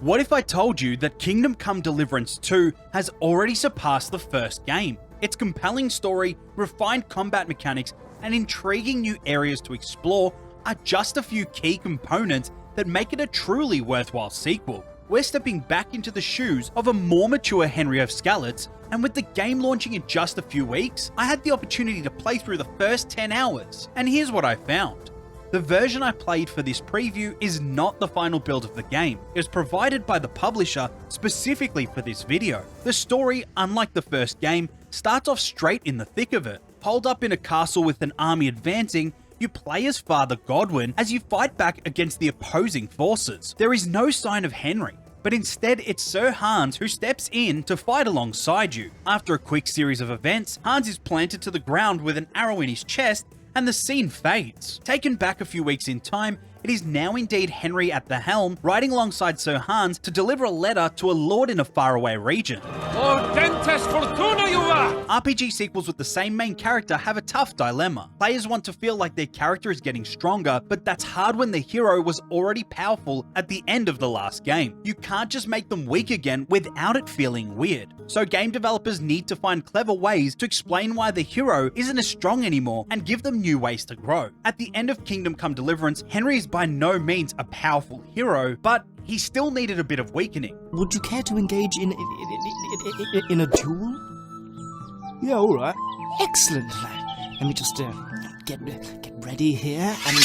What if I told you that Kingdom Come Deliverance 2 has already surpassed the first game? Its compelling story, refined combat mechanics, and intriguing new areas to explore are just a few key components that make it a truly worthwhile sequel. We're stepping back into the shoes of a more mature Henry of Skalitz, and with the game launching in just a few weeks, I had the opportunity to play through the first 10 hours, and here's what I found. The version I played for this preview is not the final build of the game. It was provided by the publisher specifically for this video. The story, unlike the first game, starts off straight in the thick of it. Holed up in a castle with an army advancing, you play as Father Godwin as you fight back against the opposing forces. There is no sign of Henry, but instead it's Sir Hans who steps in to fight alongside you. After a quick series of events, Hans is planted to the ground with an arrow in his chest, and the scene fades. Taken back a few weeks in time, it is now indeed Henry at the helm, riding alongside Sir Hans to deliver a letter to a lord in a faraway region. RPG sequels with the same main character have a tough dilemma. Players want to feel like their character is getting stronger, but that's hard when the hero was already powerful at the end of the last game. You can't just make them weak again without it feeling weird. So game developers need to find clever ways to explain why the hero isn't as strong anymore and give them new ways to grow. At the end of Kingdom Come Deliverance, Henry is by no means a powerful hero, but he still needed a bit of weakening. Would you care to engage in a duel? Yeah, all right. Excellent, lad. Let me just get ready here and.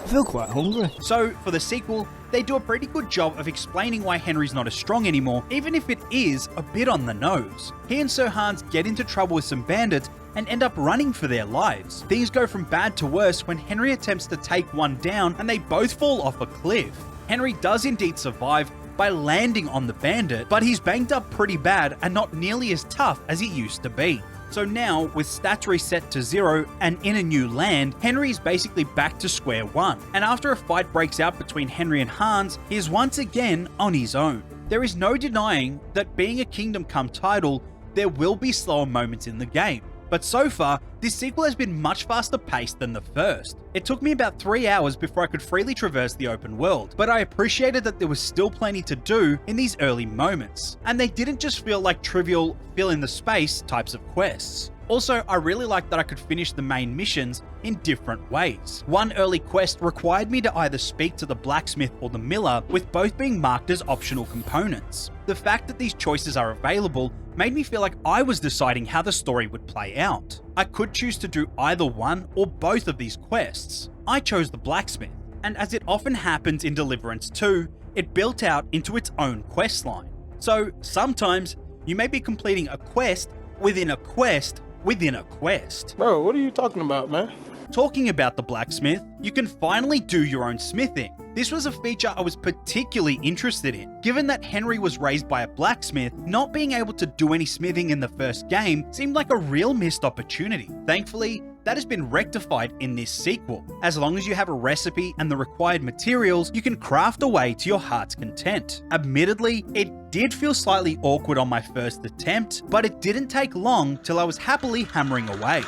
I feel quite hungry. So, for the sequel, they do a pretty good job of explaining why Henry's not as strong anymore, even if it is a bit on the nose. He and Sir Hans get into trouble with some bandits and end up running for their lives. Things go from bad to worse when Henry attempts to take one down and they both fall off a cliff. Henry does indeed survive by landing on the bandit, but he's banged up pretty bad and not nearly as tough as he used to be. So now, with stats reset to 0 and in a new land, Henry is basically back to square one. And after a fight breaks out between Henry and Hans, he is once again on his own. There is no denying that being a Kingdom Come title, there will be slower moments in the game. But so far, this sequel has been much faster paced than the first. It took me about 3 hours before I could freely traverse the open world, but I appreciated that there was still plenty to do in these early moments. And they didn't just feel like trivial fill in the space types of quests. Also, I really liked that I could finish the main missions in different ways. One early quest required me to either speak to the blacksmith or the miller, with both being marked as optional components. The fact that these choices are available made me feel like I was deciding how the story would play out. I could choose to do either one or both of these quests. I chose the blacksmith, and as it often happens in Deliverance 2, it built out into its own quest line. So sometimes you may be completing a quest within a quest within a quest. Bro, what are you talking about, man? Talking about the blacksmith, you can finally do your own smithing. This was a feature I was particularly interested in. Given that Henry was raised by a blacksmith, not being able to do any smithing in the first game seemed like a real missed opportunity. Thankfully, that has been rectified in this sequel. As long as you have a recipe and the required materials, you can craft away to your heart's content. Admittedly, it did feel slightly awkward on my first attempt, but it didn't take long till I was happily hammering away.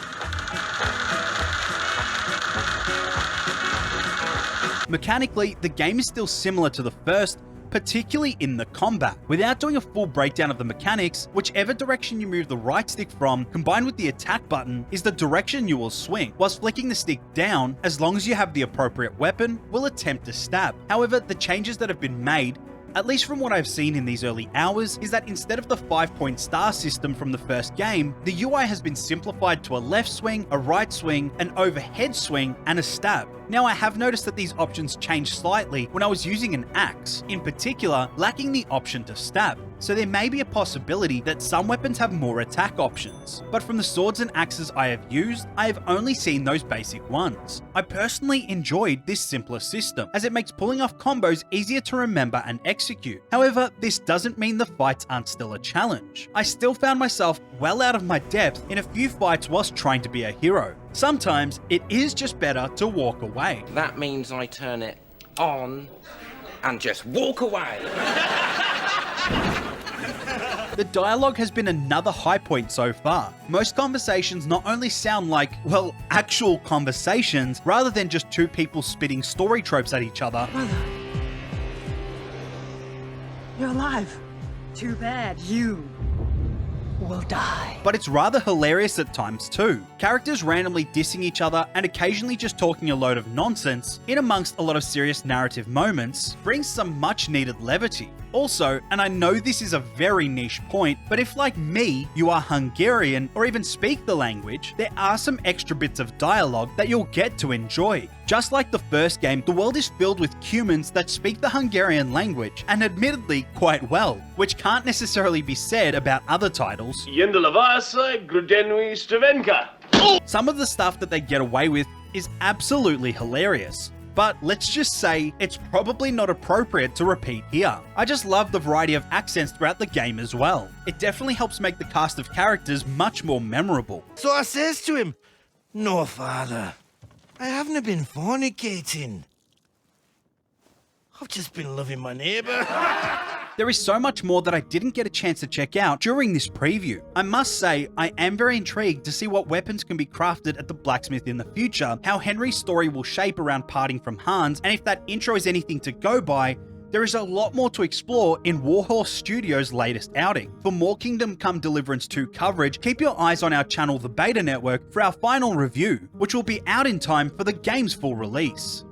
Mechanically, the game is still similar to the first, particularly in the combat. Without doing a full breakdown of the mechanics, whichever direction you move the right stick from, combined with the attack button, is the direction you will swing, whilst flicking the stick down, as long as you have the appropriate weapon, will attempt to stab. However, the changes that have been made, at least from what I've seen in these early hours, is that instead of the 5-point star system from the first game, the UI has been simplified to a left swing, a right swing, an overhead swing, and a stab. Now, I have noticed that these options changed slightly when I was using an axe, in particular, lacking the option to stab. So there may be a possibility that some weapons have more attack options. But from the swords and axes I have used, I have only seen those basic ones. I personally enjoyed this simpler system, as it makes pulling off combos easier to remember and execute. However, this doesn't mean the fights aren't still a challenge. I still found myself well out of my depth in a few fights whilst trying to be a hero. Sometimes it is just better to walk away. That means I turn it on and just walk away. The dialogue has been another high point so far. Most conversations not only sound like, well, actual conversations, rather than just two people spitting story tropes at each other. Brother, you're alive. Too bad you will die. But it's rather hilarious at times too. Characters randomly dissing each other and occasionally just talking a load of nonsense, in amongst a lot of serious narrative moments, brings some much needed levity. Also, and I know this is a very niche point, but if like me, you are Hungarian or even speak the language, there are some extra bits of dialogue that you'll get to enjoy. Just like the first game, the world is filled with humans that speak the Hungarian language, and admittedly quite well, which can't necessarily be said about other titles. Some of the stuff that they get away with is absolutely hilarious. But let's just say it's probably not appropriate to repeat here. I just love the variety of accents throughout the game as well. It definitely helps make the cast of characters much more memorable. So I says to him, "No, father, I haven't been fornicating. I've just been loving my neighbour." There is so much more that I didn't get a chance to check out during this preview. I must say, I am very intrigued to see what weapons can be crafted at the blacksmith in the future, how Henry's story will shape around parting from Hans, and if that intro is anything to go by, there is a lot more to explore in Warhorse Studios' latest outing. For more Kingdom Come Deliverance 2 coverage, keep your eyes on our channel The Beta Network for our final review, which will be out in time for the game's full release.